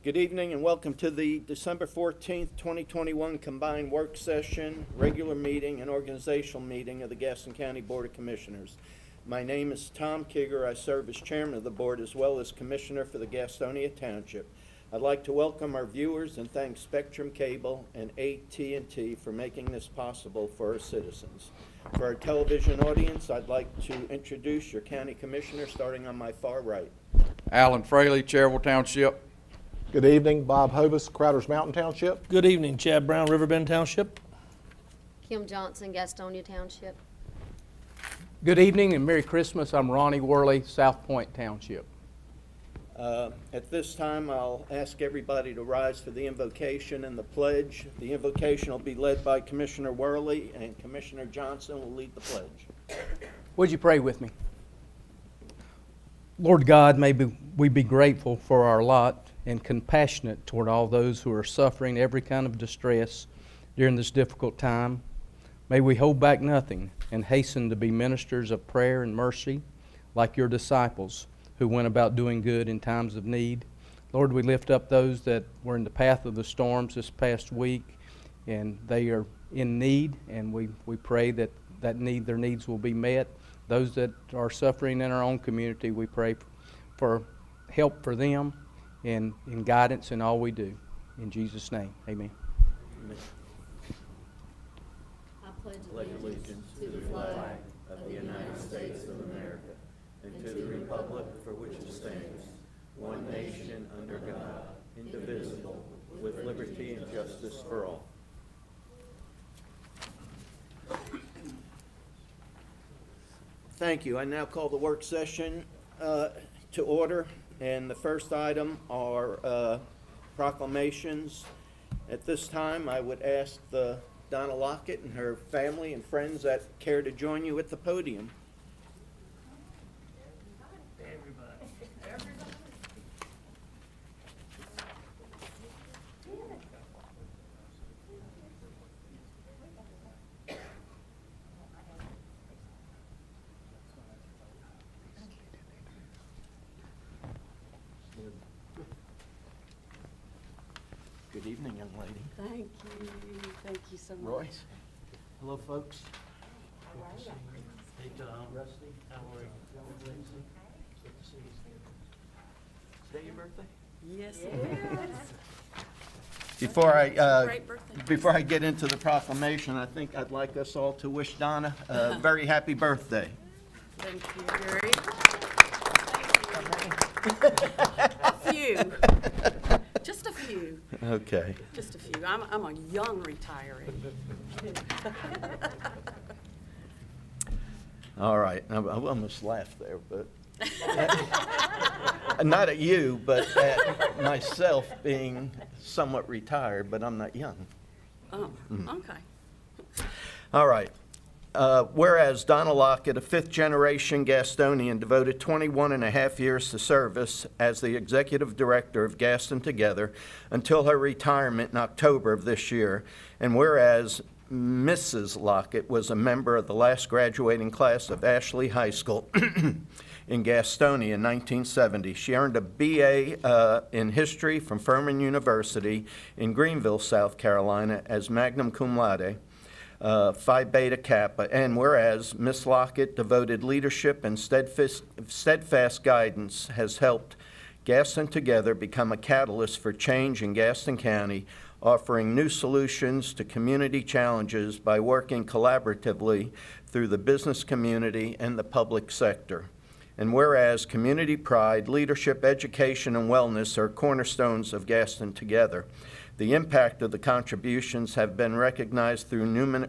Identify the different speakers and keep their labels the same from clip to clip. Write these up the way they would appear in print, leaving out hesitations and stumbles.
Speaker 1: Good evening and welcome to the December 14th, 2021 combined work session, regular meeting, and organizational meeting of the Gaston County Board of Commissioners. My name is Tom Kigger. I serve as chairman of the board as well as commissioner for the Gastonia Township. I'd like to welcome our viewers and thank Spectrum Cable and AT&T for making this possible for our citizens. For our television audience, I'd like to introduce your county commissioner starting on my far right.
Speaker 2: Alan Fraley, Cherryville Township.
Speaker 3: Good evening, Bob Hovis, Crowders Mountain Township.
Speaker 4: Good evening, Chad Brown, Riverbend Township.
Speaker 5: Kim Johnson, Gastonia Township.
Speaker 6: Good evening and Merry Christmas. I'm Ronnie Worley, South Point Township.
Speaker 1: At this time, I'll ask everybody to rise for the invocation and the pledge. The invocation will be led by Commissioner Worley, and Commissioner Johnson will lead the pledge.
Speaker 6: Would you pray with me? Lord God, may we be grateful for our lot and compassionate toward all those who are suffering every kind of distress during this difficult time. May we hold back nothing and hasten to be ministers of prayer and mercy like your disciples who went about doing good in times of need. Lord, we lift up those that were in the path of the storms this past week, and they are in need, and we pray that their needs will be met. Those that are suffering in our own community, we pray for help for them and guidance in all we do. In Jesus' name, amen.
Speaker 1: Amen.
Speaker 5: I pledge
Speaker 1: Allegiance to the flag of the United States of America and to the republic for which it stands, one nation under God, indivisible, with liberty and justice for all. Thank you. I now call the work session to order, and the first item are proclamations. At this time, I would ask the Donna Lockett and her family and friends that care to join you at the podium. Good evening, young lady.
Speaker 7: Thank you. Thank you so much.
Speaker 1: Royce. Hello, folks.
Speaker 4: Hey, Tom. Rusty, how are you? Good to see you.
Speaker 1: Is that your birthday?
Speaker 7: Yes, it is.
Speaker 1: Before
Speaker 7: Great birthday.
Speaker 1: before I get into the proclamation, I think I'd like us all to wish Donna a very happy birthday.
Speaker 7: Thank you, Gary. A few. Just a few.
Speaker 1: Okay.
Speaker 7: Just a few. I'm a young retiree.
Speaker 1: All right. I almost laughed there, but not at you, but at myself being somewhat retired, but I'm not young.
Speaker 7: Oh, okay.
Speaker 1: All right. Whereas Donna Lockett, a fifth-generation Gastonian, devoted 21 and a half years to service as the executive director of Gaston Together until her retirement in October of this year, and whereas Mrs. Lockett was a member of the last graduating class of Ashley High School in Gastonia in 1970. She earned a BA in history from Furman University in Greenville, South Carolina, as magna cum laude. Phi Beta Kappa, and whereas Miss Lockett devoted leadership and steadfast guidance has helped Gaston Together become a catalyst for change in Gaston County, offering new solutions to community challenges by working collaboratively through the business community and the public sector. And whereas community pride, leadership, education, and wellness are cornerstones of Gaston Together, the impact of the contributions have been recognized through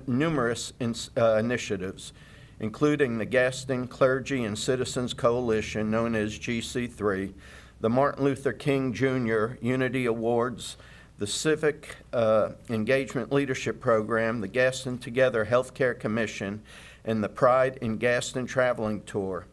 Speaker 1: numerous initiatives, including the Gaston Clergy and Citizens Coalition, known as GC3, the Martin Luther King Jr. Unity Awards, the Civic Engagement Leadership Program, the Gaston Together Healthcare Commission, and the Pride in Gaston Traveling Tour,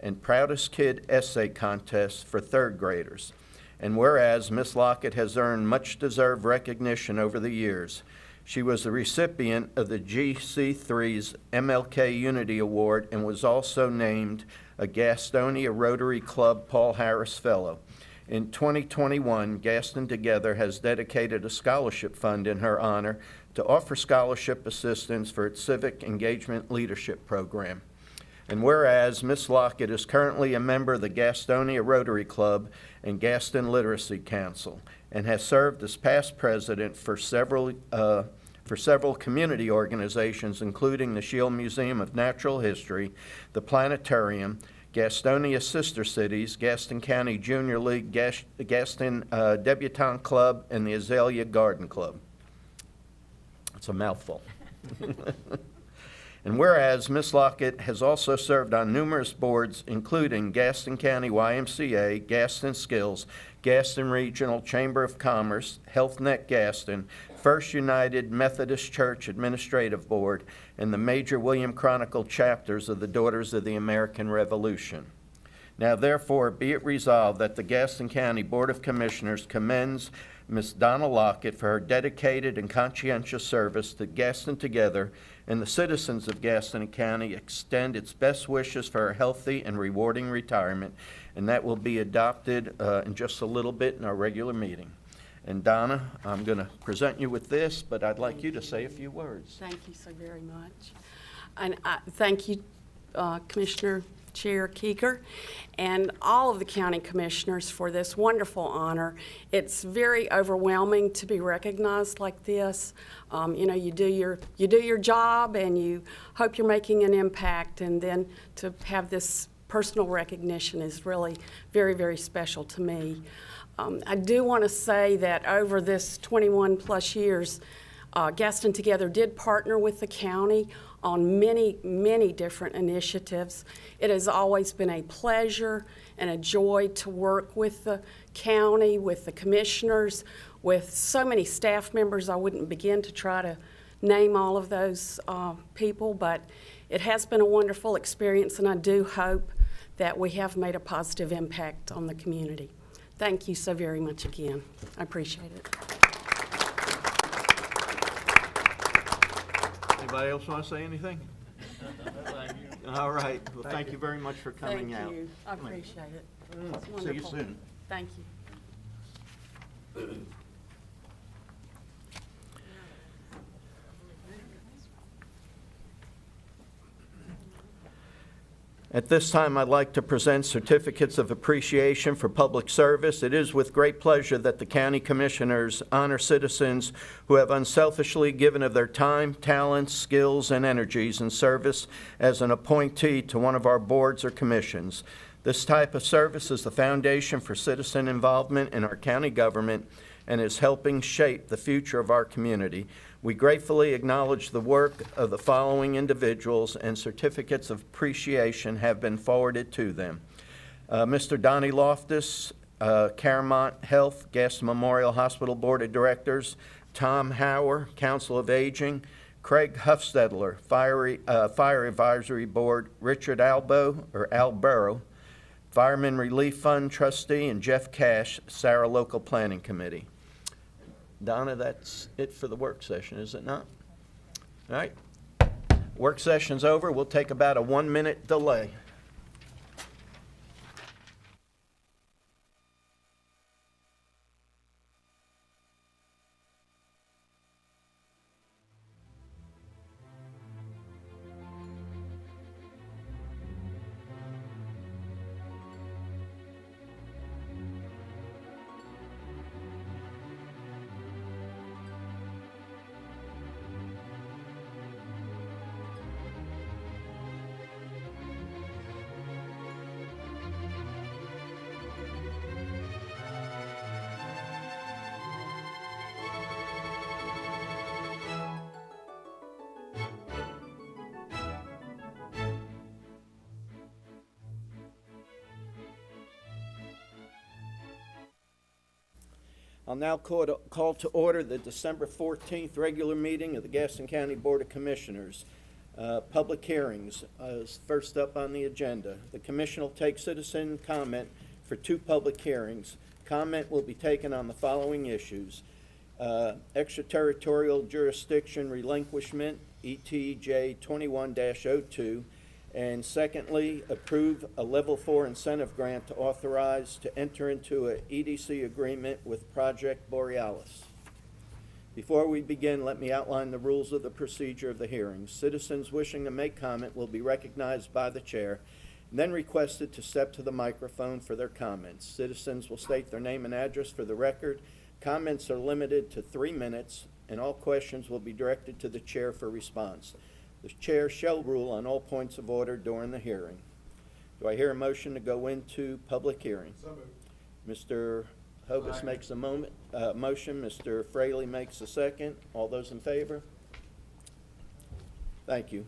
Speaker 1: and Proudest Kid Essay Contest for third graders. And whereas Miss Lockett has earned much-deserved recognition over the years, she was the recipient of the GC3's MLK Unity Award and was also named a Gastonia Rotary Club Paul Harris Fellow. In 2021, Gaston Together has dedicated a scholarship fund in her honor to offer scholarship assistance for its Civic Engagement Leadership Program. And whereas Ms. Lockett is currently a member of the Gastonia Rotary Club and Gaston Literacy Council and has served as past president for several community organizations, including the Shield Museum of Natural History, the Planetarium, Gastonia Sister Cities, Gaston County Junior League, Gaston Debutante Club, and the Azalea Garden Club. It's a mouthful. And whereas Ms. Lockett has also served on numerous boards, including Gaston County YMCA, Gaston Skills, Gaston Regional Chamber of Commerce, HealthNet Gaston, First United Methodist Church Administrative Board, and the major William Chronicle chapters of the Daughters of the American Revolution. Now therefore be it resolved that the Gaston County Board of Commissioners commends Ms. Donna Lockett for her dedicated and conscientious service to Gaston Together, and the citizens of Gaston County extend its best wishes for her healthy and rewarding retirement, and that will be adopted in just a little bit in our regular meeting. And Donna, I'm going to present you with this, but I'd like you to say a few words.
Speaker 7: Thank you so very much. And thank you, Commissioner Chair Keeger, and all of the county commissioners for this wonderful honor. It's very overwhelming to be recognized like this. You know, you do your job, and you hope you're making an impact, and then to have this personal recognition is really very, very special to me. I do want to say that over this 21 plus years, Gaston Together did partner with the county on many, many different initiatives. It has always been a pleasure and a joy to work with the county, with the commissioners, with so many staff members. I wouldn't begin to try to name all of those people, but it has been a wonderful experience, and I do hope that we have made a positive impact on the community. Thank you so very much again. I appreciate it.
Speaker 1: Anybody else want to say anything? All right. Well, thank you very much for coming out.
Speaker 7: Thank you. I appreciate it. It's
Speaker 1: See you
Speaker 7: wonderful.
Speaker 1: soon.
Speaker 7: Thank you.
Speaker 1: At this time, I'd like to present certificates of appreciation for public service. It is with great pleasure that the county commissioners honor citizens who have unselfishly given of their time, talents, skills, and energies in service as an appointee to one of our boards or commissions. This type of service is the foundation for citizen involvement in our county government and is helping shape the future of our community. We gratefully acknowledge the work of the following individuals, and certificates of appreciation have been forwarded to them. Mr. Donnie Loftus, Caramount Health, Gaston Memorial Hospital Board of Directors, Tom Hauer, Council of Aging, Craig Huffstedler, Fire Advisory Board, Richard Alborough, Fireman Relief Fund Trustee, and Jeff Cash, Sarah Local Planning Committee. Donna, that's it for the work session, is it not? All right. Work session's over. We'll take about a 1-minute delay. I'll now call to order the December 14th regular meeting of the Gaston County Board of Commissioners. Public hearings is first up on the agenda. The commission will take citizen comment for 2 public hearings. Comment will be taken on the following issues: extraterritorial jurisdiction relinquishment, ETJ 21-02, And secondly, approve a Level 4 incentive grant to authorize to enter into a EDC agreement with Project Borealis. Before we begin, let me outline the rules of the procedure of the hearing. Citizens wishing to make comment will be recognized by the chair and then requested to step to the microphone for their comments. Citizens will state their name and address for the record. Comments are limited to 3 minutes, and all questions will be directed to the chair for response. The chair shall rule on all points of order during the hearing. Do I hear a motion to go into public hearing? So moved. Mr. Hovis makes a motion. Mr. Fraley makes a second. All those in favor? Thank you.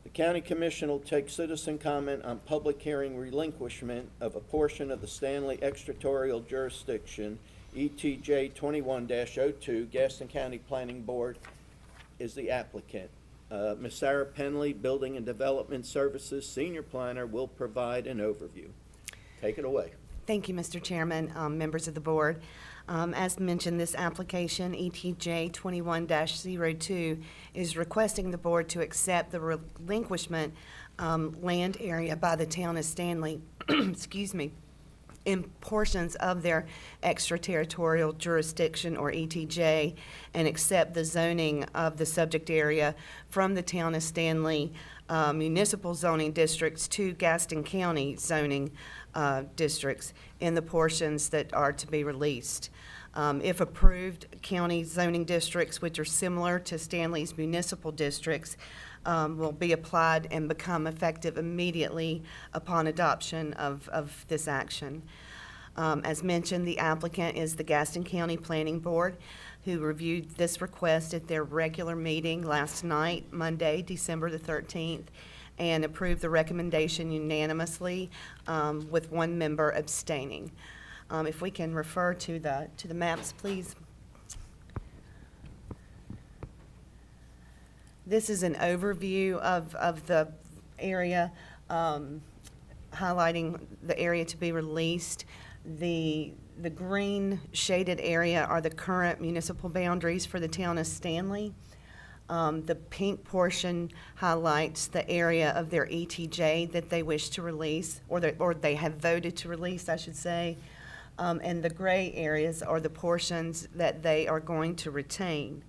Speaker 1: The County Commission will take citizen comment on public hearing relinquishment of a portion of the Stanley extraterritorial jurisdiction, ETJ 21-02. Gaston County Planning Board is the applicant. Ms. Sarah Penley, Building and Development Services Senior Planner, will provide an overview. Take it away.
Speaker 8: Thank you, Mr. Chairman, members of the board. As mentioned, this application, ETJ 21-02, is requesting the board to accept the relinquishment land area by the town of Stanley, excuse me, in portions of their extraterritorial jurisdiction, or ETJ, and accept the zoning of the subject area from the town of Stanley municipal zoning districts to Gaston County zoning districts in the portions that are to be released. If approved, county zoning districts, which are similar to Stanley's municipal districts, will be applied and become effective immediately upon adoption of this action. As mentioned, the applicant is the Gaston County Planning Board, who reviewed this request at their regular meeting last night, Monday, December the 13th, and approved the recommendation unanimously, with one member abstaining. If we can refer to the maps, please. This is an overview of the area, highlighting the area to be released. The green shaded area are the current municipal boundaries for the town of Stanley. The pink portion highlights the area of their ETJ that they wish to release, or they have voted to release, I should say. And the gray areas are the portions that they are going to retain.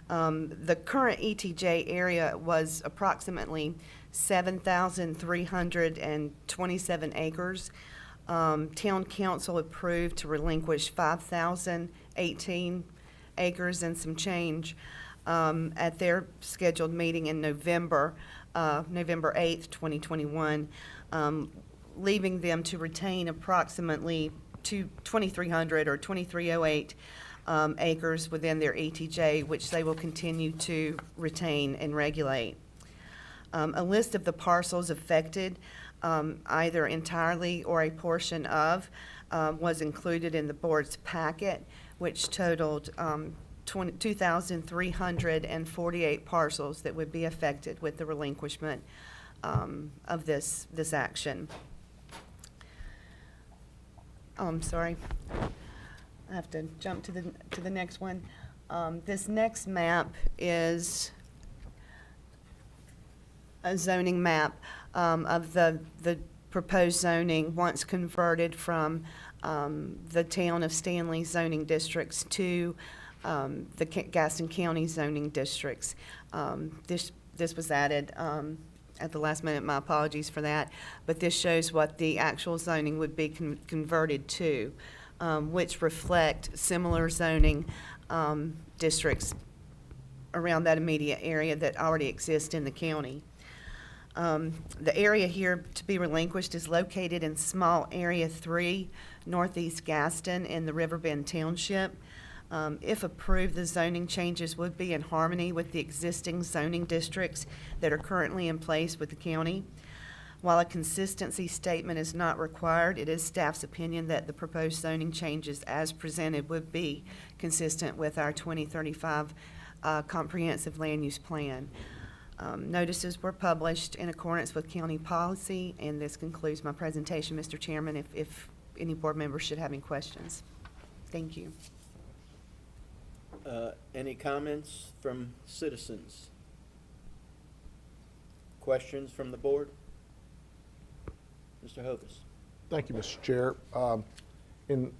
Speaker 8: The current ETJ area was approximately 7,327 acres. Town council approved to relinquish 5,018 acres and some change at their scheduled meeting in November 8th, 2021, leaving them to retain approximately 2,300 or 2,308 acres within their ETJ, which they will continue to retain and regulate. A list of the parcels affected, either entirely or a portion of, was included in the board's packet, which totaled 2,348 parcels that would be affected with the relinquishment of this action. Oh, I'm sorry. I have to jump to the next one. This next map is a zoning map of the proposed zoning once converted from the town of Stanley zoning districts to the Gaston County zoning districts. This was added at the last minute. My apologies for that, but this shows what the actual zoning would be converted to, which reflect similar zoning districts around that immediate area that already exist in the county. The area here to be relinquished is located in small area 3, northeast Gaston in the Riverbend Township. If approved, the zoning changes would be in harmony with the existing zoning districts that are currently in place with the county. While a consistency statement is not required, it is staff's opinion that the proposed zoning changes as presented would be consistent with our 2035 comprehensive land use plan. Notices were published in accordance with county policy, and this concludes my presentation, Mr. Chairman, if any board members should have any questions. Thank you.
Speaker 1: Any comments from citizens? Questions from the board? Mr. Hovis?
Speaker 3: Thank you, Mr. Chair. In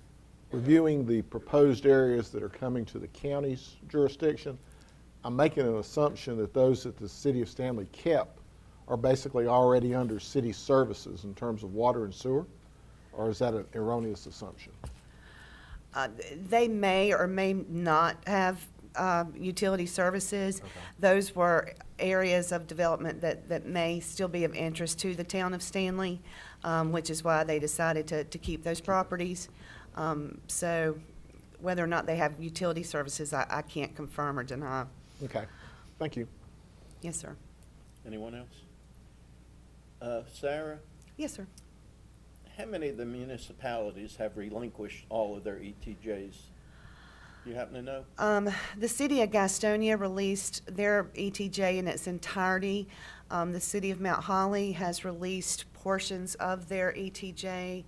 Speaker 3: reviewing the proposed areas that are coming to the county's jurisdiction, I'm making an assumption that those that the city of Stanley kept are basically already under city services in terms of water and sewer, or is that an erroneous assumption?
Speaker 8: They may or may not have utility services.
Speaker 3: Okay.
Speaker 8: Those were areas of development that may still be of interest to the town of Stanley, which is why they decided to keep those properties. So whether or not they have utility services, I can't confirm or deny.
Speaker 3: Okay, thank you.
Speaker 1: Yes, sir. Anyone else? Sarah,
Speaker 8: Yes, sir.
Speaker 1: how many of the municipalities have relinquished all of their ETJs? Do you happen to know?
Speaker 8: The city of Gastonia released their ETJ in its entirety. The city of Mount Holly has released portions of their ETJ.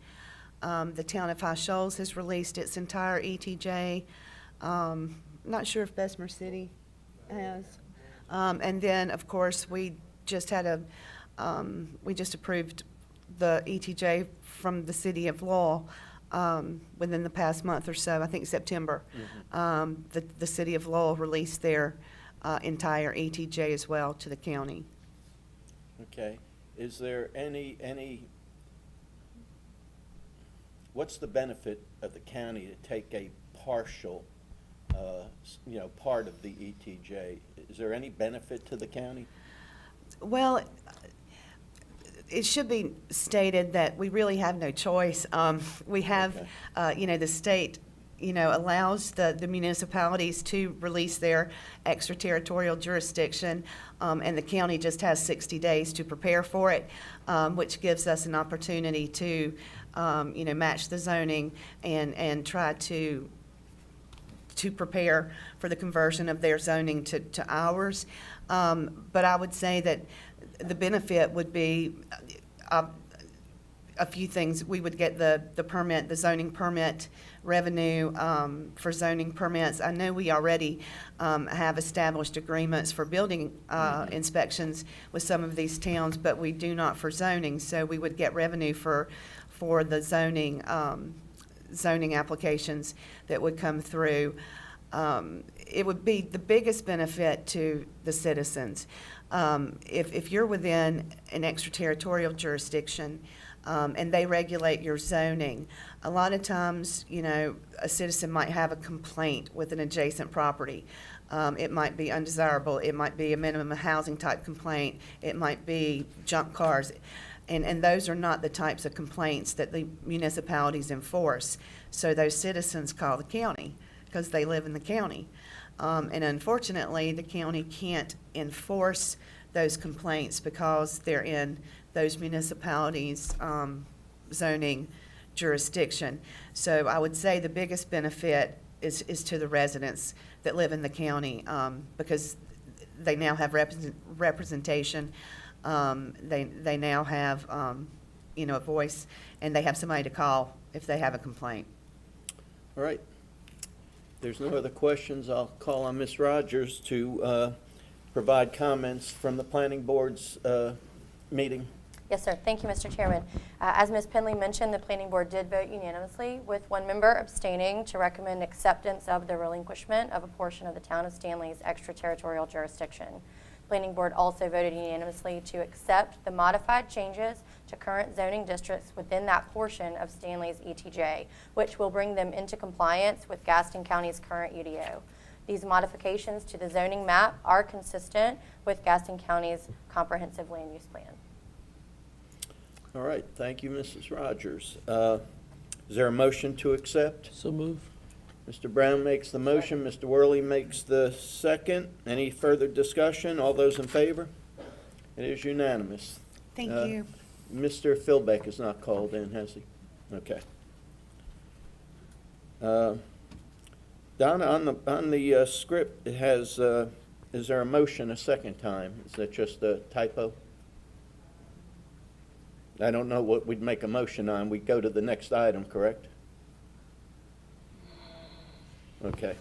Speaker 8: The town of High Shoals has released its entire ETJ. Not sure if Bessemer City has. And then, of course, we just approved the ETJ from the city of Lowell within the past month or so, I think September. The city of Lowell released their entire ETJ as well to the county.
Speaker 1: Okay. Is there what's the benefit of the county to take a partial, part of the ETJ? Is there any benefit to the county?
Speaker 8: Well, it should be stated that we really have no choice. We have, the state, allows the municipalities to release their extraterritorial jurisdiction, and the county just has 60 days to prepare for it, which gives us an opportunity to, match the zoning and try to prepare for the conversion of their zoning to ours. But I would say that the benefit would be a few things. We would get the permit, the zoning permit revenue for zoning permits. I know we already have established agreements for building inspections with some of these towns, but we do not for zoning. So we would get revenue for the zoning applications that would come through. It would be the biggest benefit to the citizens. If you're within an extraterritorial jurisdiction and they regulate your zoning, a lot of times, a citizen might have a complaint with an adjacent property. It might be undesirable. It might be a minimum housing type complaint. It might be junk cars. And those are not the types of complaints that the municipalities enforce. So those citizens call the county because they live in the county. And unfortunately, the county can't enforce those complaints because they're in those municipalities' zoning jurisdiction. So I would say the biggest benefit is to the residents that live in the county because they now have representation. They now have, a voice, and they have somebody to call if they have a complaint.
Speaker 1: All right. If there's no other questions, I'll call on Ms. Rogers to provide comments from the planning board's meeting.
Speaker 9: Yes, sir. Thank you, Mr. Chairman. As Ms. Penley mentioned, the planning board did vote unanimously, with one member abstaining, to recommend acceptance of the relinquishment of a portion of the town of Stanley's extraterritorial jurisdiction. Planning board also voted unanimously to accept the modified changes to current zoning districts within that portion of Stanley's ETJ, which will bring them into compliance with Gaston County's current UDO. These modifications to the zoning map are consistent with Gaston County's comprehensive land use plan.
Speaker 1: All right. Thank you, Mrs. Rogers. Is there a motion to accept?
Speaker 4: So move.
Speaker 1: Mr. Brown makes the motion. Mr. Worley makes the second. Any further discussion? All those in favor? It is unanimous.
Speaker 8: Thank you.
Speaker 1: Mr. Philbeck is not called in, has he? Okay. Donna, on the script, it has, is there a motion a second time? Is that just a typo? I don't know what we'd make a motion on. We go to the next item, correct? Okay.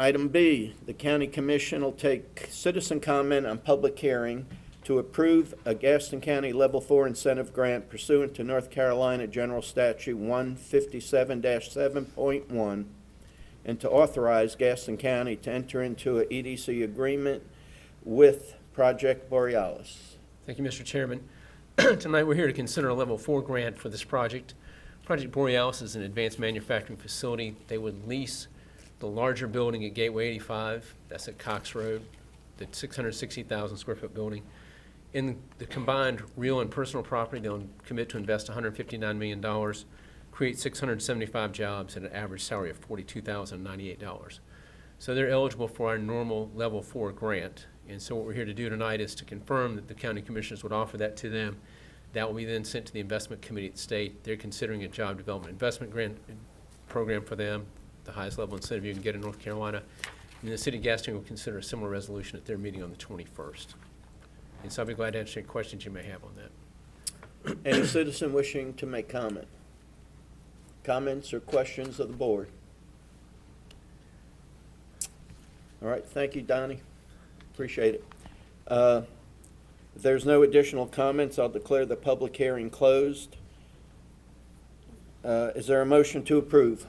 Speaker 1: Item B, the county commission will take citizen comment on public hearing to approve a Gaston County Level 4 incentive grant pursuant to North Carolina General Statute 157-7.1, and to authorize Gaston County to enter into a EDC agreement with Project Borealis.
Speaker 4: Thank you, Mr. Chairman. Tonight, we're here to consider a Level 4 grant for this project. Project Borealis is an advanced manufacturing facility. They would lease the larger building at Gateway 85, that's at Cox Road, the 660,000 square foot building. In the combined real and personal property, they'll commit to invest $159 million, create 675 jobs at an average salary of $42,098. So they're eligible for our normal Level 4 grant. And so what we're here to do tonight is to confirm that the county commissioners would offer that to them. That will be then sent to the investment committee at the state. They're considering a job development investment grant program for them, the highest level incentive you can get in North Carolina. And the city of Gaston will consider a similar resolution at their meeting on the 21st. And so I'll be glad to answer any questions you may have on that.
Speaker 1: Any citizen wishing to make comment? Comments or questions of the board? All right, thank you, Donnie. Appreciate it. If there's no additional comments, I'll declare the public hearing closed. Is there a motion to approve?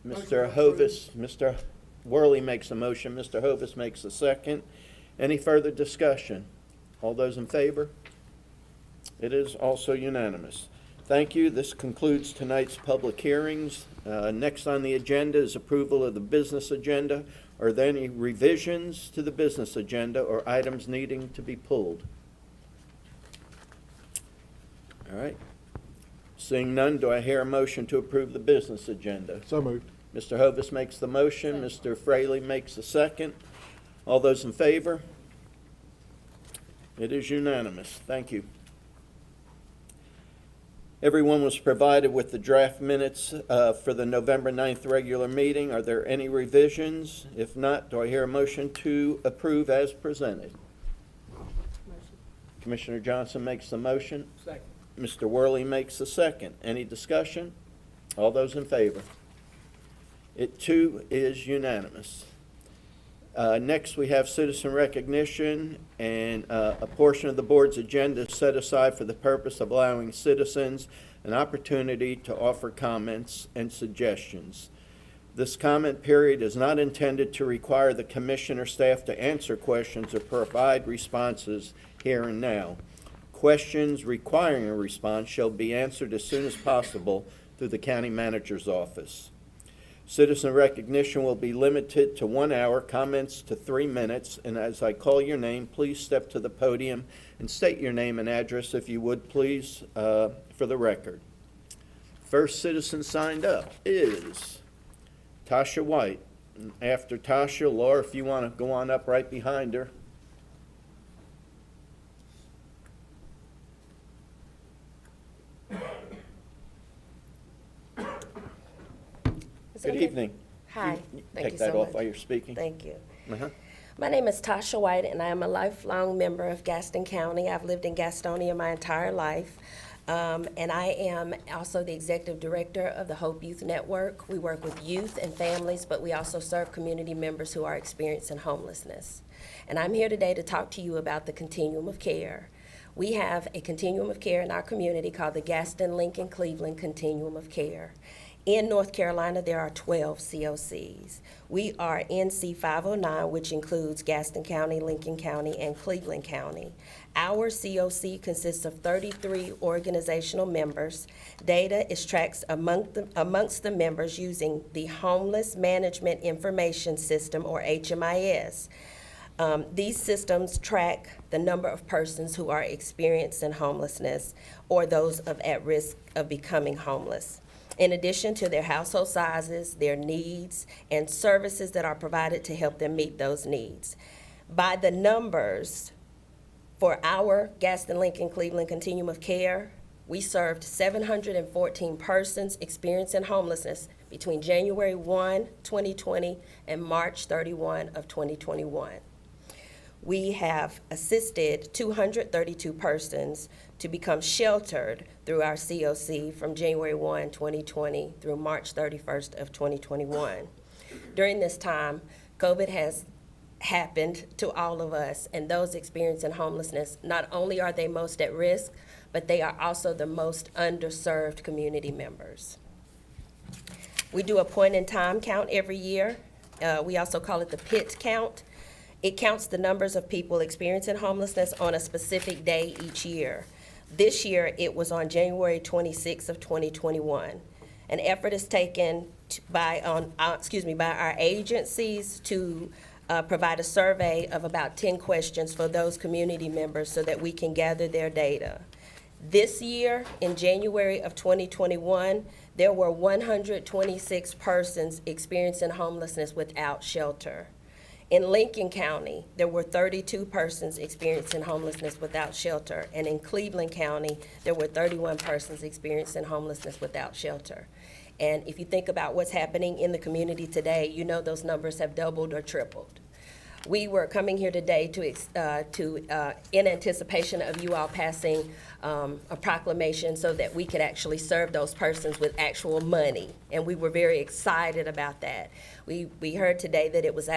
Speaker 1: Mr. Hovis, Mr. Worley makes a motion, Mr. Hovis makes a second. Any further discussion? All those in favor? It is also unanimous. Thank you. This concludes tonight's public hearings. Next on the agenda is approval of the business agenda. Are there any revisions to the business agenda or items needing to be pulled? All right. Seeing none, do I hear a motion to approve the business agenda?
Speaker 3: So moved.
Speaker 1: Mr. Hovis makes the motion. Mr. Fraley makes the second. All those in favor? It is unanimous. Thank you. Everyone was provided with the draft minutes for the November 9th regular meeting. Are there any revisions? If not, do I hear a motion to approve as presented? Commissioner Johnson makes the motion.
Speaker 4: Second.
Speaker 1: Mr. Worley makes the second. Any discussion? All those in favor? It too is unanimous. Next, we have citizen recognition, and a portion of the board's agenda is set aside for the purpose of allowing citizens an opportunity to offer comments and suggestions. This comment period is not intended to require the commission or staff to answer questions or provide responses here and now. Questions requiring a response shall be answered as soon as possible through the county manager's office. Citizen recognition will be limited to 1 hour, comments to 3 minutes, and as I call your name, please step to the podium and state your name and address, if you would, please, for the record. First citizen signed up is Tasha White. And after Tasha, Laura, if you want to go on up right behind her. Good evening.
Speaker 10: Hi,
Speaker 1: You
Speaker 10: thank
Speaker 1: take
Speaker 10: you
Speaker 1: that
Speaker 10: so
Speaker 1: off
Speaker 10: much.
Speaker 1: while you're speaking.
Speaker 10: Thank you.
Speaker 1: Uh-huh.
Speaker 10: My name is Tasha White, and I am a lifelong member of Gaston County. I've lived in Gastonia my entire life, and I am also the executive director of the Hope Youth Network. We work with youth and families, but we also serve community members who are experiencing homelessness. And I'm here today to talk to you about the continuum of care. We have a continuum of care in our community called the Gaston, Lincoln, Cleveland Continuum of Care. In North Carolina, there are 12 COCs. We are NC 509, which includes Gaston County, Lincoln County, and Cleveland County. Our COC consists of 33 organizational members. Data is tracked amongst the members using the Homeless Management Information System, or HMIS. These systems track the number of persons who are experiencing homelessness or those at risk of becoming homeless. In addition to their household sizes, their needs, and services that are provided to help them meet those needs. By the numbers, for our Gaston, Lincoln, Cleveland Continuum of Care, we served 714 persons experiencing homelessness between January 1, 2020 and March 31 of 2021. We have assisted 232 persons to become sheltered through our COC from January 1, 2020 through March 31st of 2021. During this time, COVID has happened to all of us, and those experiencing homelessness, not only are they most at risk, but they are also the most underserved community members. We do a point-in-time count every year. We also call it the PIT count. It counts the numbers of people experiencing homelessness on a specific day each year. This year, it was on January 26th of 2021. An effort is taken by our agencies to provide a survey of about 10 questions for those community members so that we can gather their data. This year, in January of 2021, there were 126 persons experiencing homelessness without shelter. In Lincoln County, there were 32 persons experiencing homelessness without shelter. And in Cleveland County, there were 31 persons experiencing homelessness without shelter. And if you think about what's happening in the community today, you know those numbers have doubled or tripled. We were coming here today in anticipation of you all passing a proclamation so that we could actually serve those persons with actual money, and we were very excited about that. We heard today that it was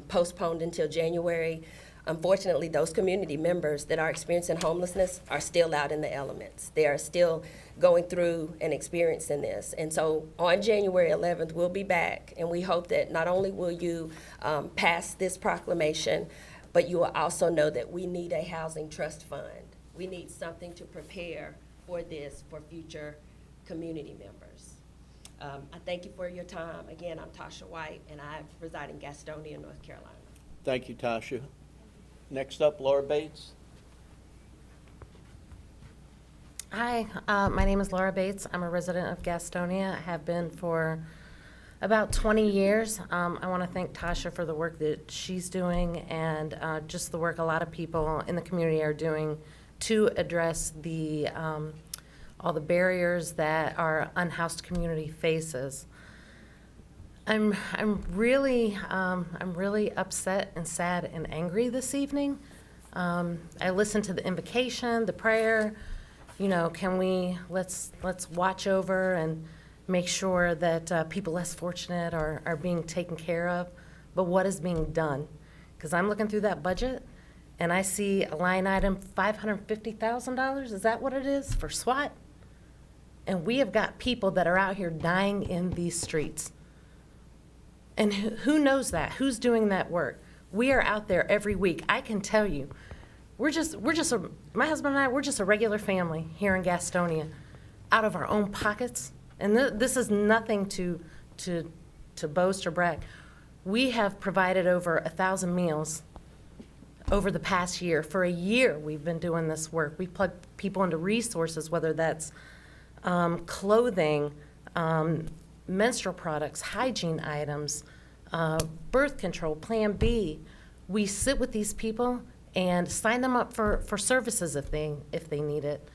Speaker 10: postponed until January. Unfortunately, those community members that are experiencing homelessness are still out in the elements. They are still going through and experiencing this. And so on January 11th, we'll be back, and we hope that not only will you pass this proclamation, but you will also know that we need a housing trust fund. We need something to prepare for this for future community members. I thank you for your time. Again, I'm Tasha White, and I reside in Gastonia, North Carolina.
Speaker 1: Thank you, Tasha. Next up, Laura Bates.
Speaker 11: Hi, my name is Laura Bates. I'm a resident of Gastonia. I have been for about 20 years. I want to thank Tasha for the work that she's doing and just the work a lot of people in the community are doing to address the all the barriers that our unhoused community faces. I'm really upset and sad and angry this evening. I listened to the invocation, the prayer. You know, let's watch over and make sure that people less fortunate are being taken care of. But what is being done? Because I'm looking through that budget and I see a line item, $550,000. Is that what it is for SWAT? And we have got people that are out here dying in these streets. And who knows that? Who's doing that work? We are out there every week. I can tell you, my husband and I, we're just a regular family here in Gastonia, out of our own pockets. And this is nothing to boast or brag. We have provided over 1,000 meals over the past year. For a year, we've been doing this work. We plug people into resources, whether that's clothing, menstrual products, hygiene items, birth control, Plan B. We sit with these people and sign them up for services if they need it.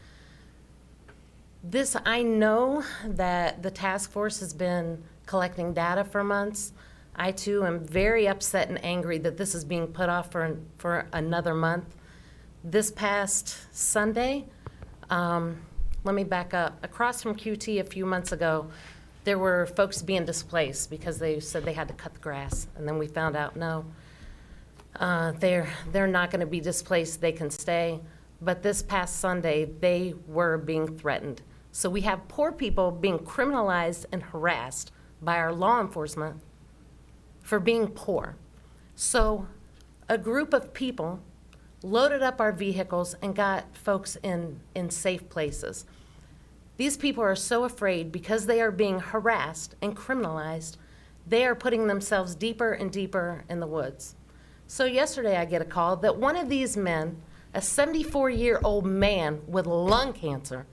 Speaker 11: I know that the task force has been collecting data for months. I too am very upset and angry that this is being put off for another month. This past Sunday, let me back up. Across from QT a few months ago, there were folks being displaced because they said they had to cut the grass. And then we found out, no, they're not going to be displaced. They can stay. But this past Sunday, they were being threatened. So we have poor people being criminalized and harassed by our law enforcement for being poor. So a group of people loaded up our vehicles and got folks in safe places. These people are so afraid because they are being harassed and criminalized, they are putting themselves deeper and deeper in the woods. So yesterday I get a call that one of these men, a 74-year-old man with lung cancer,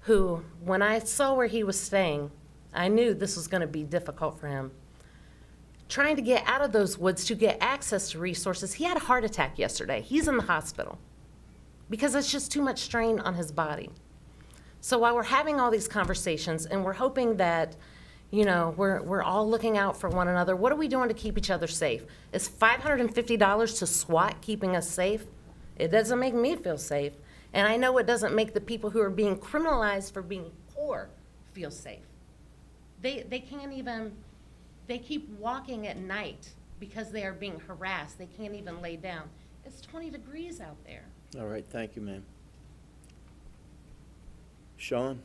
Speaker 11: who, when I saw where he was staying, I knew this was going to be difficult for him. Trying to get out of those woods to get access to resources. He had a heart attack yesterday. He's in the hospital because it's just too much strain on his body. So while we're having all these conversations and we're hoping that, you know, we're all looking out for one another, what are we doing to keep each other safe? Is $550 to SWAT keeping us safe? It doesn't make me feel safe. And I know it doesn't make the people who are being criminalized for being poor feel safe. They can't even, they keep walking at night because they are being harassed. They can't even lay down. It's 20 degrees out there.
Speaker 1: All right, thank you, ma'am. Sean?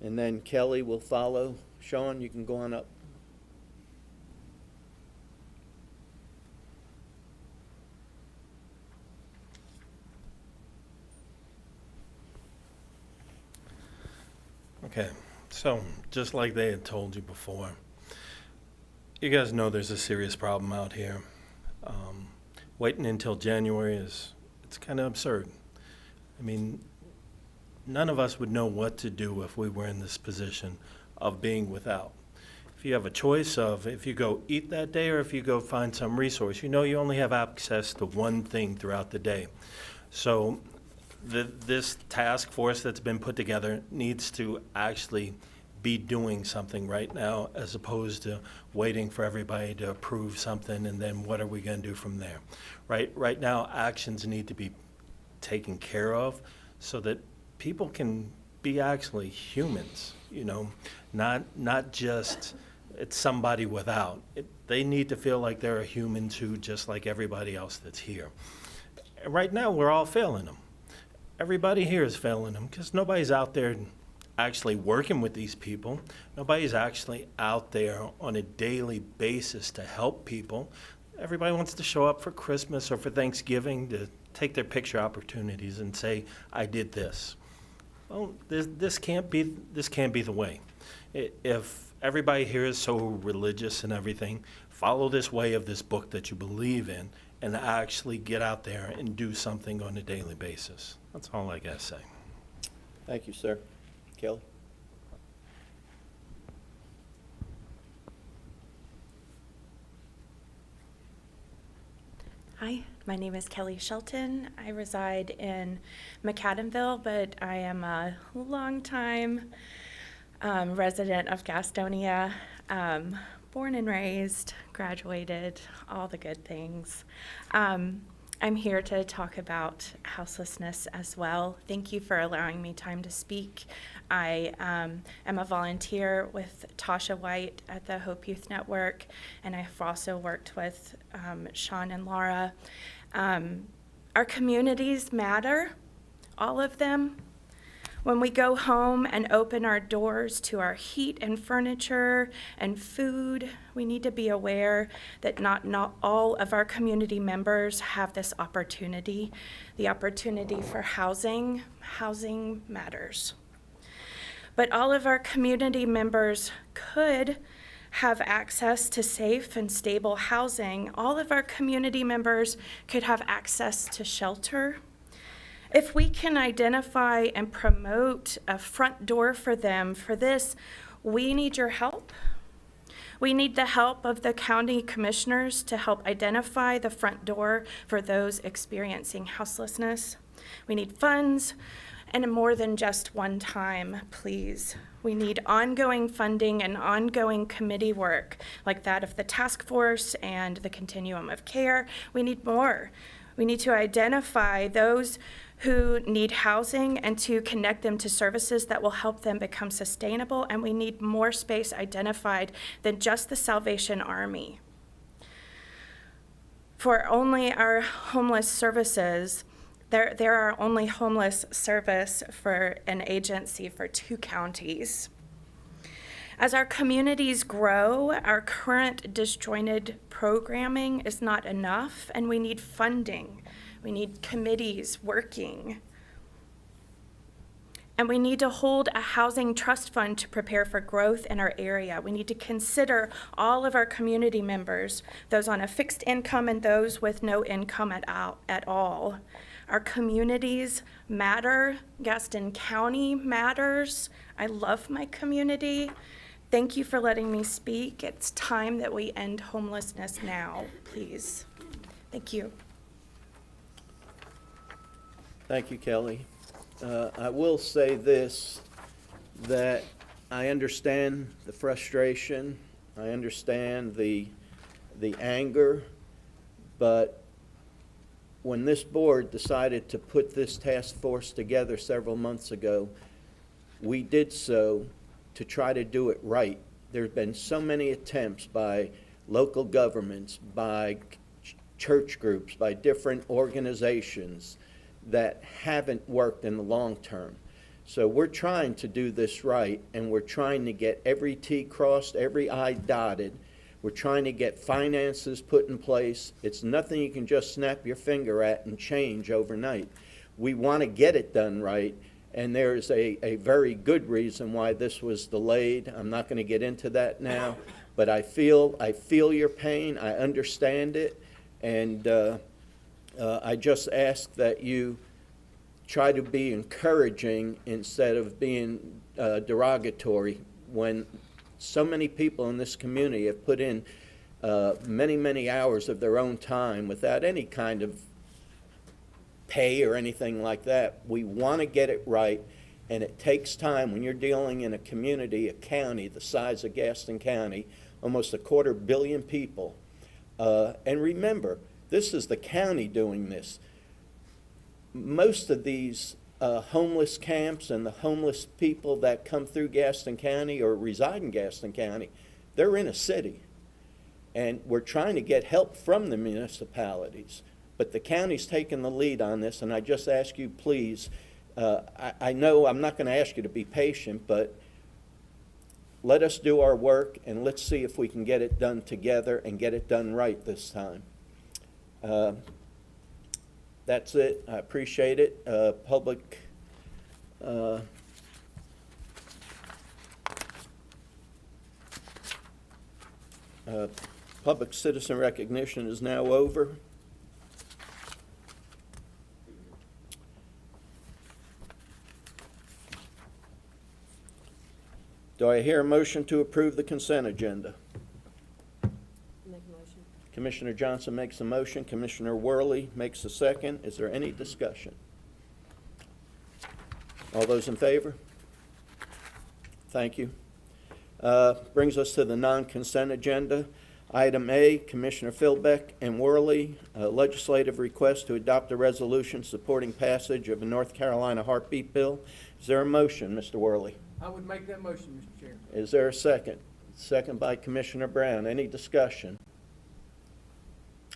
Speaker 1: And then Kelly will follow. Sean, you can go on up.
Speaker 12: Okay, so just like they had told you before, you guys know there's a serious problem out here. Waiting until January it's kind of absurd. I mean, none of us would know what to do if we were in this position of being without. If you have a choice of if you go eat that day or if you go find some resource, you know you only have access to one thing throughout the day. So this task force that's been put together needs to actually be doing something right now, as opposed to waiting for everybody to approve something and then what are we going to do from there. Right now, actions need to be taken care of so that people can be actually humans, you know, not just it's somebody without. They need to feel like they're a human too, just like everybody else that's here. And right now, we're all failing them. Everybody here is failing them because nobody's out there actually working with these people. Nobody's actually out there on a daily basis to help people. Everybody wants to show up for Christmas or for Thanksgiving to take their picture opportunities and say, I did this. Well, this can't be the way. If everybody here is so religious and everything, follow this way of this book that you believe in and actually get out there and do something on a daily basis. That's all I gotta say.
Speaker 1: Thank you, sir. Kelly?
Speaker 13: Hi, my name is Kelly Shelton. I reside in McAdamville, but I am a longtime resident of Gastonia, born and raised, graduated, all the good things. I'm here to talk about houselessness as well. Thank you for allowing me time to speak. I am a volunteer with Tasha White at the Hope Youth Network, and I've also worked with Sean and Laura. Our communities matter, all of them. When we go home and open our doors to our heat and furniture and food, we need to be aware that not all of our community members have this opportunity. The opportunity for housing matters. But all of our community members could have access to safe and stable housing. All of our community members could have access to shelter. If we can identify and promote a front door for them for this, we need your help. We need the help of the county commissioners to help identify the front door for those experiencing houselessness. We need funds, and more than just one time, please. We need ongoing funding and ongoing committee work like that of the task force and the continuum of care. We need more. We need to identify those who need housing and to connect them to services that will help them become sustainable, and we need more space identified than just the Salvation Army. For only our homeless services, there are only homeless service for an agency for 2 counties. As our communities grow, our current disjointed programming is not enough, and we need funding. We need committees working. And we need to hold a housing trust fund to prepare for growth in our area. We need to consider all of our community members, those on a fixed income and those with no income at all. Our communities matter. Gaston County matters. I love my community. Thank you for letting me speak. It's time that we end homelessness now, please. Thank you.
Speaker 1: Thank you, Kelly. I will say this, that I understand the frustration, I understand the anger, but when this board decided to put this task force together several months ago, we did so to try to do it right. there's been so many attempts by local governments, by church groups, by different organizations that haven't worked in the long term. So we're trying to do this right, and we're trying to get every T crossed, every I dotted. We're trying to get finances put in place. It's nothing you can just snap your finger at and change overnight. We want to get it done right, and there is a very good reason why this was delayed. I'm not going to get into that now, but I feel your pain. I understand it, and I just ask that you try to be encouraging instead of being derogatory when so many people in this community have put in many, many hours of their own time without any kind of pay or anything like that. We want to get it right, and it takes time when you're dealing in a community, a county the size of Gaston County, almost 250 million people. And remember, this is the county doing this. Most of these homeless camps and the homeless people that come through Gaston County or reside in Gaston County, they're in a city. And we're trying to get help from the municipalities. But the county's taking the lead on this, and I just ask you, please, I know I'm not going to ask you to be patient, but let us do our work, and let's see if we can get it done together and get it done right this time. That's it. I appreciate it. Public citizen recognition is now over. Do I hear a motion to approve the consent agenda? Commissioner Johnson makes a motion. Commissioner Worley makes a second. Is there any discussion? All those in favor? Thank you. Brings us to the non-consent agenda. Item A, Commissioner Philbeck and Worley, legislative request to adopt a resolution supporting passage of a North Carolina heartbeat bill. Is there a motion, Mr. Worley?
Speaker 6: I would make that motion, Mr. Chair.
Speaker 1: Is there a second? Second by Commissioner Brown. Any discussion?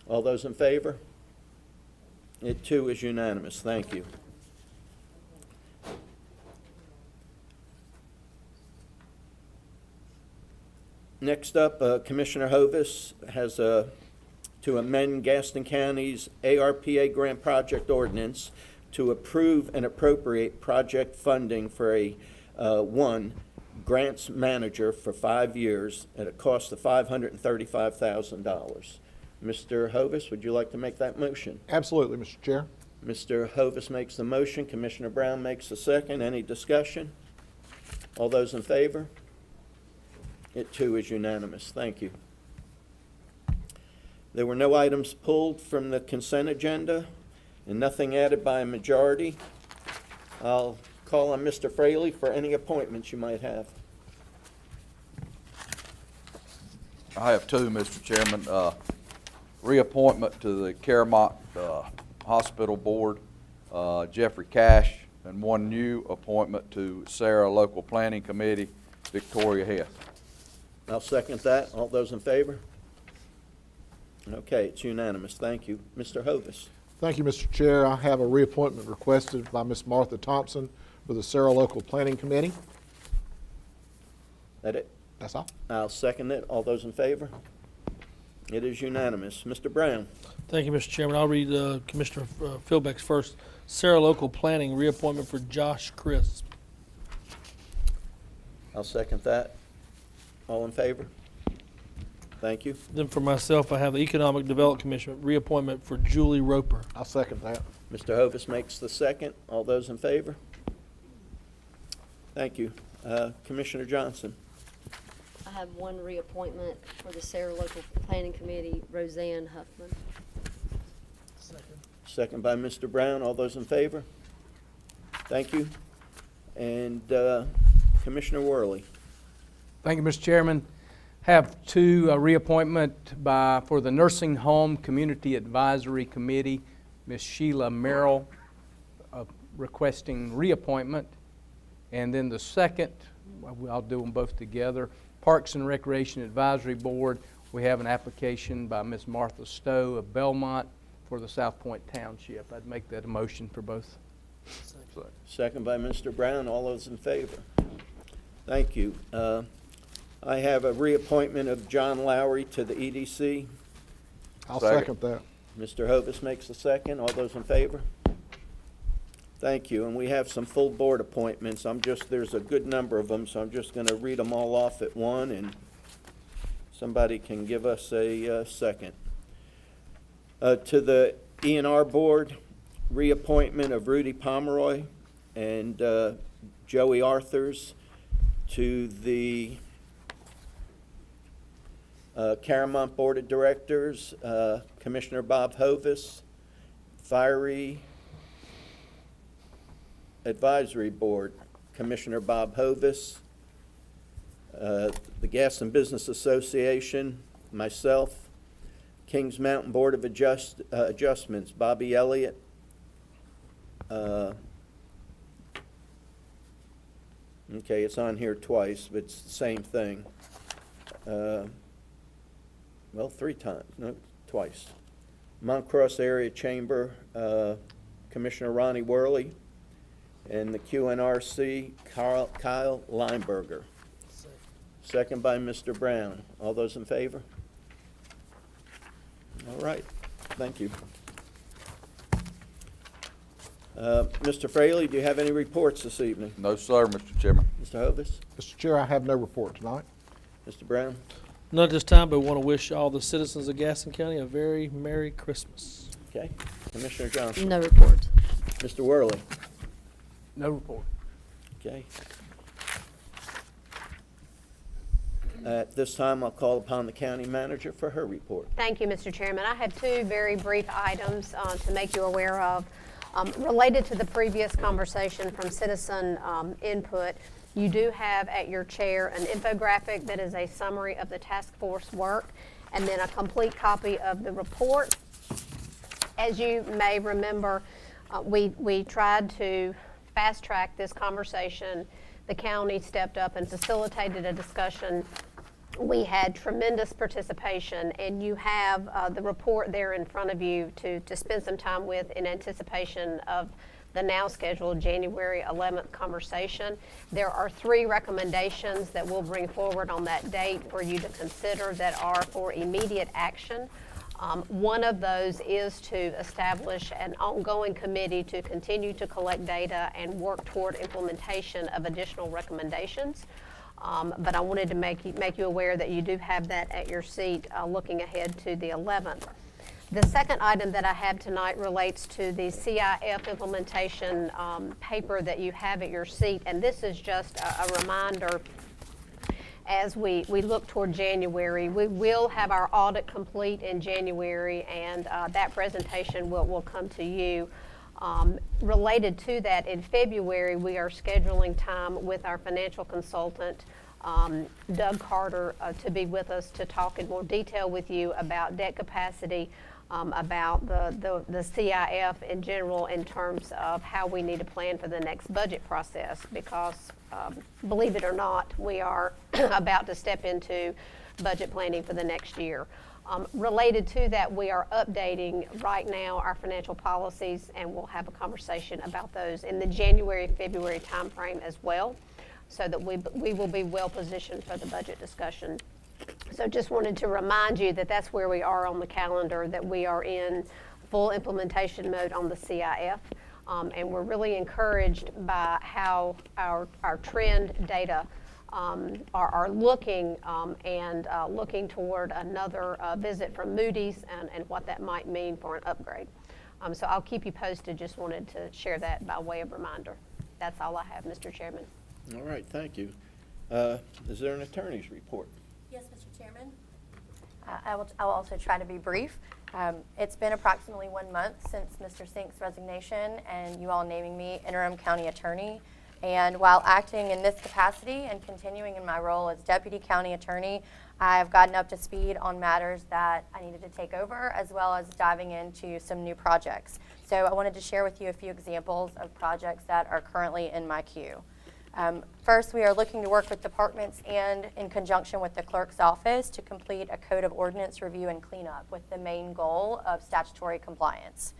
Speaker 1: All those in favor? It too is unanimous. Thank you. Next up, Commissioner Hovis has to amend Gaston County's ARPA grant project ordinance to approve and appropriate project funding for a grants manager for 5 years at a cost of $535,000. Mr. Hovis, would you like to make that motion?
Speaker 3: Absolutely, Mr. Chair.
Speaker 1: Mr. Hovis makes the motion. Commissioner Brown makes the second. Any discussion? All those in favor? It too is unanimous. Thank you. There were no items pulled from the consent agenda and nothing added by a majority. I'll call on Mr. Fraley for any appointments you might have.
Speaker 2: I have two, Mr. Chairman. Reappointment to the Caremark Hospital Board, Jeffrey Cash, and one new appointment to Sarah Local Planning Committee, Victoria Hess.
Speaker 1: I'll second that. All those in favor? Okay, it's unanimous. Thank you. Mr. Hovis.
Speaker 3: Thank you, Mr. Chair. I have a reappointment requested by Ms. Martha Thompson for the Sarah Local Planning Committee.
Speaker 1: That it?
Speaker 3: That's all.
Speaker 1: I'll second it. All those in favor? It is unanimous. Mr. Brown.
Speaker 14: Thank you, Mr. Chairman. I'll read Commissioner Philbeck's first. Sarah Local Planning, reappointment for Josh Crisp.
Speaker 1: I'll second that. All in favor? Thank you.
Speaker 14: Then for myself, I have the Economic Development Commission, reappointment for Julie Roper.
Speaker 3: I'll second that.
Speaker 1: Mr. Hovis makes the second. All those in favor? Thank you. Commissioner Johnson.
Speaker 5: I have one reappointment for the Sarah Local Planning Committee, Roseanne Huffman.
Speaker 1: Second by Mr. Brown. All those in favor? Thank you. And Commissioner Worley.
Speaker 6: Thank you, Mr. Chairman. Have two reappointment for the Nursing Home Community Advisory Committee, Ms. Sheila Merrill requesting reappointment. And then the second, I'll do them both together, Parks and Recreation Advisory Board, we have an application by Ms. Martha Stowe of Belmont for the South Point Township. I'd make that a motion for both.
Speaker 1: Second by Mr. Brown. All those in favor? Thank you. I have a reappointment of John Lowry to the EDC.
Speaker 3: I'll
Speaker 2: Second.
Speaker 3: second that.
Speaker 1: Mr. Hovis makes the second. All those in favor? Thank you. And we have some full board appointments. There's a good number of them, so I'm just going to read them all off at one, and somebody can give us a second. To the E&R Board, reappointment of Rudy Pomeroy and Joey Arthurs. To the Caramount Board of Directors, Commissioner Bob Hovis. Fiery Advisory Board, Commissioner Bob Hovis. The Gaston Business Association, myself. Kings Mountain Board of Adjustments, Bobby Elliott. Okay, it's on here twice, but it's the same thing. Well, three times, no, twice. Mount Cross Area Chamber, Commissioner Ronnie Worley, and the QNRC, Kyle Lineberger. Second by Mr. Brown. All those in favor? All right, thank you. Mr. Fraley, do you have any reports this evening?
Speaker 2: No, sir, Mr. Chairman.
Speaker 1: Mr. Hovis?
Speaker 3: Mr. Chair, I have no report tonight.
Speaker 1: Mr. Brown?
Speaker 14: Not at this time, but want to wish all the citizens of Gaston County a very Merry Christmas.
Speaker 1: Okay. Commissioner Johnson?
Speaker 5: No report.
Speaker 1: Mr. Worley?
Speaker 6: No report.
Speaker 1: Okay. At this time, I'll call upon the county manager for her report.
Speaker 15: Thank you, Mr. Chairman. I have two very brief items to make you aware of. Related to the previous conversation from citizen input, you do have at your chair an infographic that is a summary of the task force work and then a complete copy of the report. As you may remember, we tried to fast track this conversation. The county stepped up and facilitated a discussion. We had tremendous participation, and you have the report there in front of you to spend some time with in anticipation of the now scheduled January 11th conversation. There are 3 recommendations that we'll bring forward on that date for you to consider that are for immediate action. One of those is to establish an ongoing committee to continue to collect data and work toward implementation of additional recommendations. But I wanted to make you aware that you do have that at your seat looking ahead to the 11th. The second item that I have tonight relates to the CIF implementation paper that you have at your seat, and this is just a reminder as we look toward January. We will have our audit complete in January, and that presentation will come to you. Related to that, in February, we are scheduling time with our financial consultant, Doug Carter, to be with us to talk in more detail with you about debt capacity, about the CIF in general in terms of how we need to plan for the next budget process, because believe it or not, we are about to step into budget planning for the next year. Related to that, we are updating right now our financial policies, and we'll have a conversation about those in the January-February timeframe as well, so that we will be well positioned for the budget discussion. So just wanted to remind you that that's where we are on the calendar, that we are in full implementation mode on the CIF, and we're really encouraged by how our trend data are looking and looking toward another visit from Moody's and what that might mean for an upgrade. So I'll keep you posted. Just wanted to share that by way of reminder. That's all I have, Mr. Chairman.
Speaker 1: All right, thank you. Is there an attorney's report?
Speaker 9: Yes, Mr. Chairman. I'll also try to be brief. It's been approximately 1 month since Mr. Sink's resignation and you all naming me interim county attorney. And while acting in this capacity and continuing in my role as deputy county attorney, I've gotten up to speed on matters that I needed to take over, as well as diving into some new projects. So I wanted to share with you a few examples of projects that are currently in my queue. First, we are looking to work with departments and in conjunction with the clerk's office to complete a code of ordinance review and cleanup with the main goal of statutory compliance.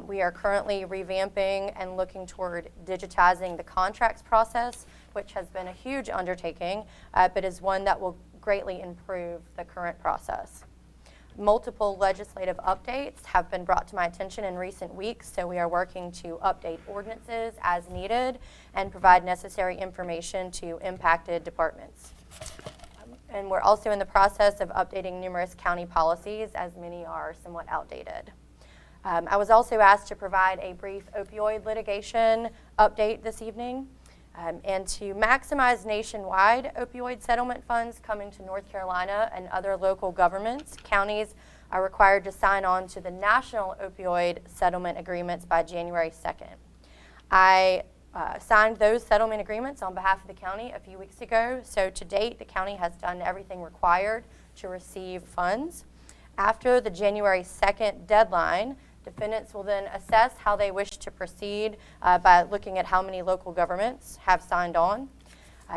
Speaker 9: We are currently revamping and looking toward digitizing the contracts process, which has been a huge undertaking, but is one that will greatly improve the current process. Multiple legislative updates have been brought to my attention in recent weeks, so we are working to update ordinances as needed and provide necessary information to impacted departments. And we're also in the process of updating numerous county policies, as many are somewhat outdated. I was also asked to provide a brief opioid litigation update this evening. And to maximize nationwide opioid settlement funds coming to North Carolina and other local governments, counties are required to sign on to the national opioid settlement agreements by January 2nd. I signed those settlement agreements on behalf of the county a few weeks ago, so to date the county has done everything required to receive funds. After the January 2nd deadline, defendants will then assess how they wish to proceed by looking at how many local governments have signed on.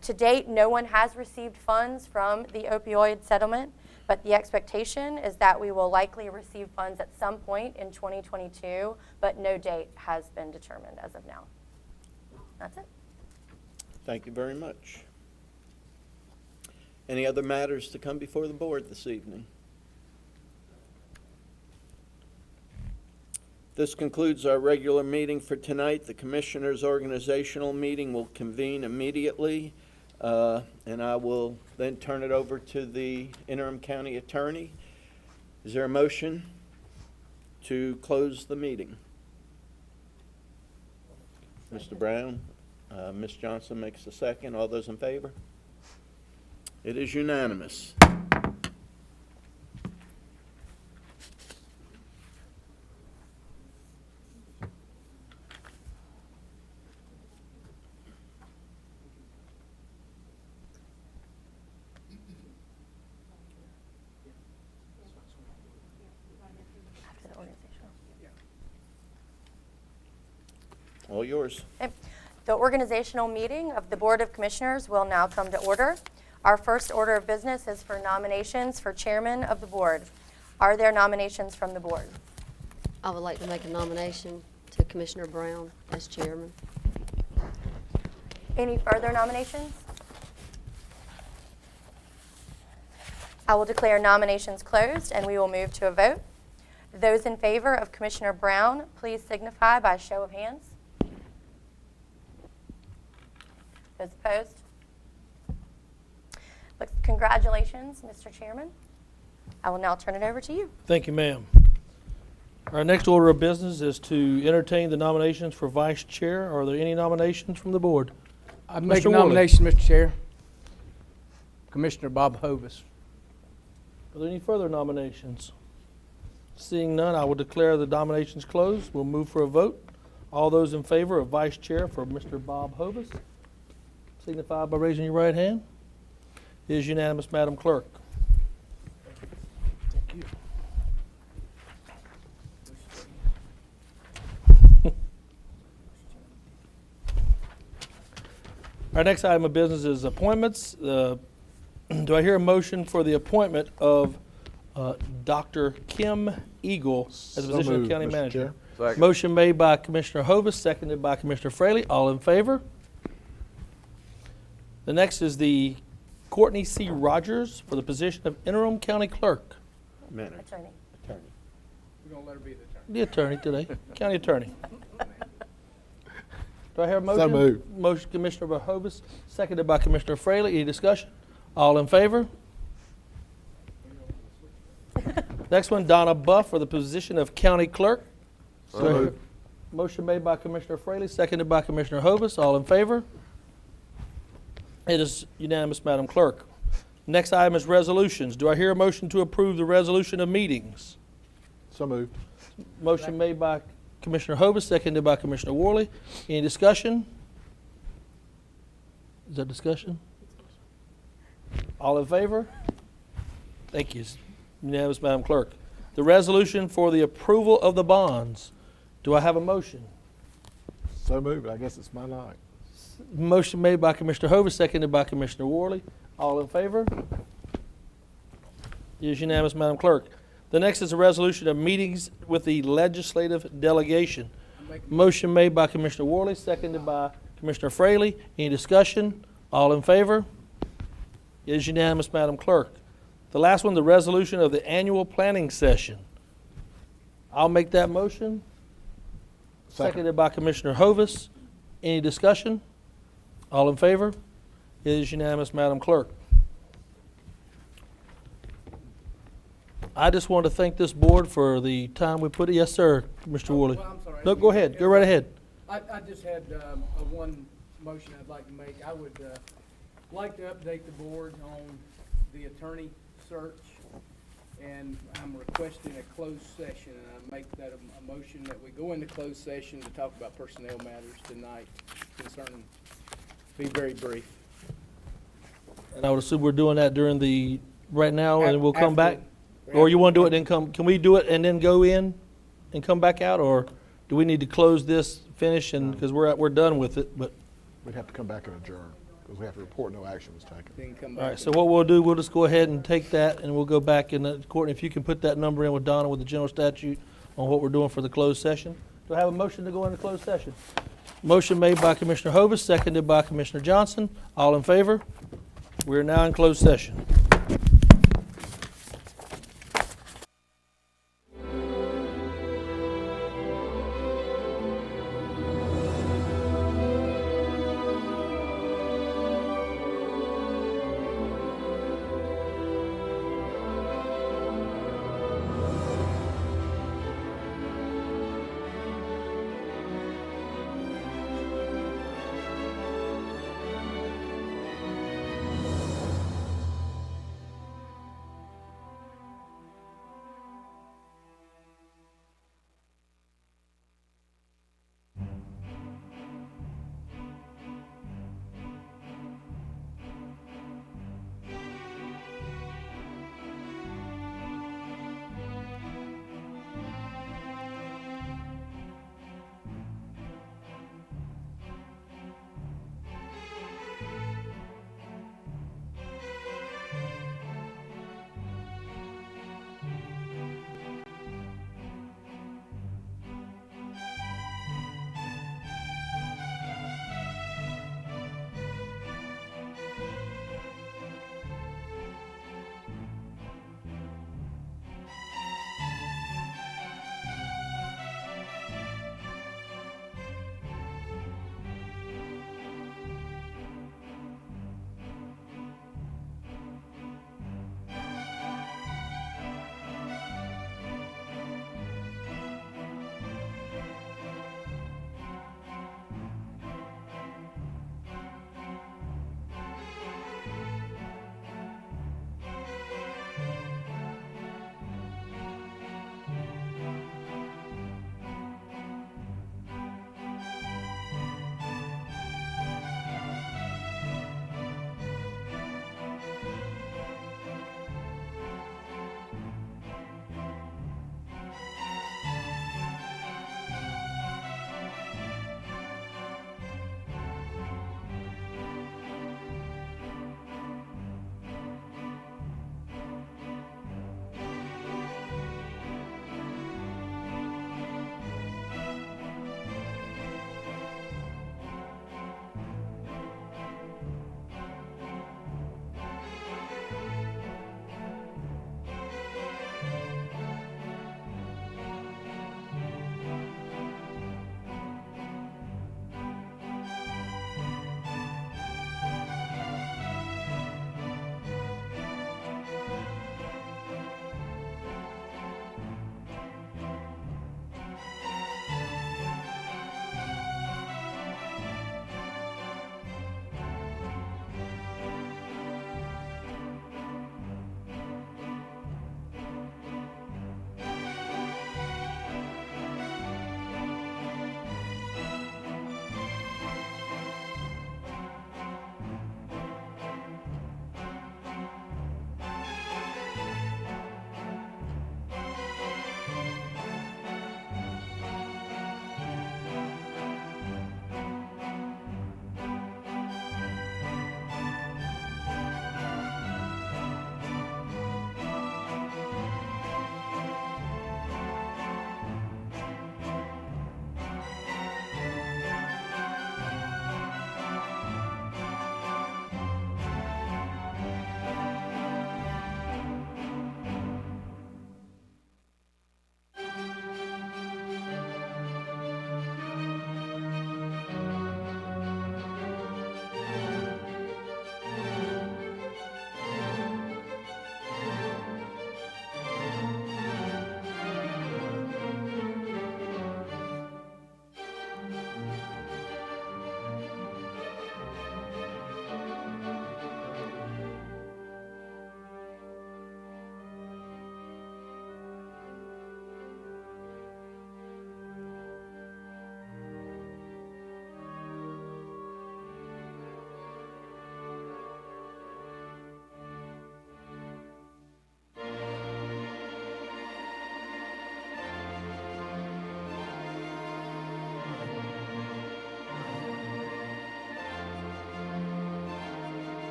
Speaker 9: To date, no one has received funds from the opioid settlement, but the expectation is that we will likely receive funds at some point in 2022, but no date has been determined as of now. That's it.
Speaker 1: Thank you very much. Any other matters to come before the board this evening? This concludes our regular meeting for tonight. The Commissioners' organizational meeting will convene immediately, and I will then turn it over to the Interim County Attorney. Is there a motion to close the meeting? Mr. Brown, Ms. Johnson makes the second. All those in favor? It is unanimous. All yours.
Speaker 9: Okay. The organizational meeting of the Board of Commissioners will now come to order. Our first order of business is for nominations for chairman of the board. Are there nominations from the board?
Speaker 5: I would like to make a nomination to Commissioner Brown as chairman.
Speaker 9: Any further nominations? I will declare nominations closed and we will move to a vote. Those in favor of Commissioner Brown, please signify by a show of hands. Those opposed? Congratulations, Mr. Chairman. I will now turn it over to you.
Speaker 14: Thank you, ma'am. Our next order of business is to entertain the nominations for vice chair. Are there any nominations from the board?
Speaker 6: I make
Speaker 14: Mr.
Speaker 6: a
Speaker 14: Worley.
Speaker 6: nomination, Mr. Chair. Commissioner Bob Hovis.
Speaker 14: Are there any further nominations? Seeing none, I will declare the nominations closed. We'll move for a vote. All those in favor of vice chair for Mr. Bob Hovis, signify by raising your right hand. It is unanimous, Madam Clerk. Thank you. Our next item of business is appointments. Do I hear a motion for the appointment of Dr. Kim Eagle as the
Speaker 3: So
Speaker 14: position of
Speaker 3: moved,
Speaker 14: county
Speaker 3: Mr.
Speaker 14: manager?
Speaker 3: Chair.
Speaker 2: Second.
Speaker 14: Motion made by Commissioner Hovis, seconded by Commissioner Fraley. All in favor? The next is the Courtney C. Rogers for the position of interim county clerk.
Speaker 1: Attorney.
Speaker 9: Attorney.
Speaker 6: We're going to let her be the attorney.
Speaker 14: The attorney today, county attorney. Do I hear a motion?
Speaker 3: So moved.
Speaker 14: Motion Commissioner Hovis, seconded by Commissioner Fraley. Any discussion? All in favor? Next one, Donna Buff for the position of county clerk.
Speaker 2: So
Speaker 14: Do I hear-
Speaker 2: moved.
Speaker 14: Motion made by Commissioner Fraley, seconded by Commissioner Hovis. All in favor? It is unanimous, Madam Clerk. Next item is resolutions. Do I hear a motion to approve the resolution of meetings?
Speaker 3: So moved.
Speaker 14: Motion made by Commissioner Hovis, seconded by Commissioner Worley. Any discussion? Is that discussion? All in favor? Thank you. It's unanimous, Madam Clerk. The resolution for the approval of the bonds. Do I have a motion?
Speaker 3: So moved. I guess it's my night.
Speaker 14: Motion made by Commissioner Hovis, seconded by Commissioner Worley. All in favor? It is unanimous, Madam Clerk. The next is a resolution of meetings with the legislative delegation. Motion made by Commissioner Worley, seconded by Commissioner Fraley. Any discussion? All in favor? It is unanimous, Madam Clerk. The last one, the resolution of the annual planning session. I'll make that motion. Seconded by Commissioner Hovis. Any discussion? All in favor? It is unanimous, Madam Clerk. I just want to thank this board for the time we put it. Yes, sir, Mr. Worley.
Speaker 16: Well, I'm sorry.
Speaker 14: No, go ahead. Go right ahead.
Speaker 16: I just had one motion I'd like to make. I would like to update the board on the attorney search, and I'm requesting a closed session, and I make that a motion that we go into closed session to talk about personnel matters tonight concerning, be very brief.
Speaker 14: And I would assume we're doing that during the, right now, and we'll come back?
Speaker 16: After-
Speaker 14: Or you want to do it and come, can we do it and then go in and come back out? Or do we need to close this, finish, and, because we're done with it, but,
Speaker 3: We'd have to come back and adjourn, because we have to report no action was taken.
Speaker 16: Then come
Speaker 14: all
Speaker 16: back.
Speaker 14: right, so what we'll do, we'll just go ahead and take that, and we'll go back in, Courtney, if you can put that number in with Donna with the general statute on what we're doing for the closed session. Do I have a motion to go into closed session? Motion made by Commissioner Hovis, seconded by Commissioner Johnson. All in favor? We're now in closed session.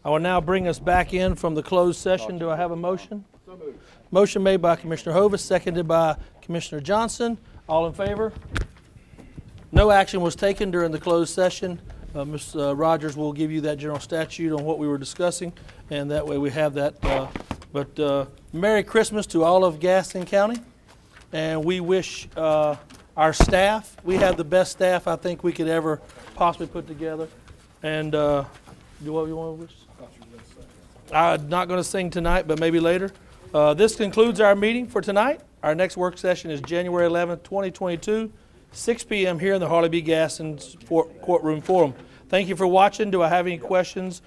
Speaker 14: I will now bring us back in from the closed session. Do I have a motion? Motion made by Commissioner Hovis, seconded by Commissioner Johnson. All in favor? No action was taken during the closed session. Ms. Rogers will give you that general statute on what we were discussing, and that way we have that. But Merry Christmas to all of Gaston County, and we wish our staff, we have the best staff I think we could ever possibly put together. And do what you want to wish? I'm not going to sing tonight, but maybe later. This concludes our meeting for tonight. Our next work session is January 11th, 2022, 6 p.m. here in the Harley B. Gaston's Courtroom Forum. Thank you for watching. Do I have any questions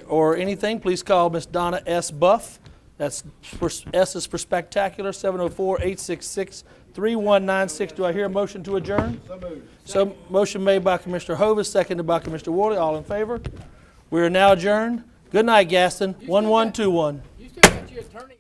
Speaker 14: or anything? Please call Miss Donna S. Buff. That's S is for Spectacular, 704-866-3196. Do I hear a motion to adjourn? So moved. So motion made by Commissioner Hovis, seconded by Commissioner Worley. All in favor? We are now adjourned. Good night, Gaston. 1121.
Speaker 16: You still got your attorney.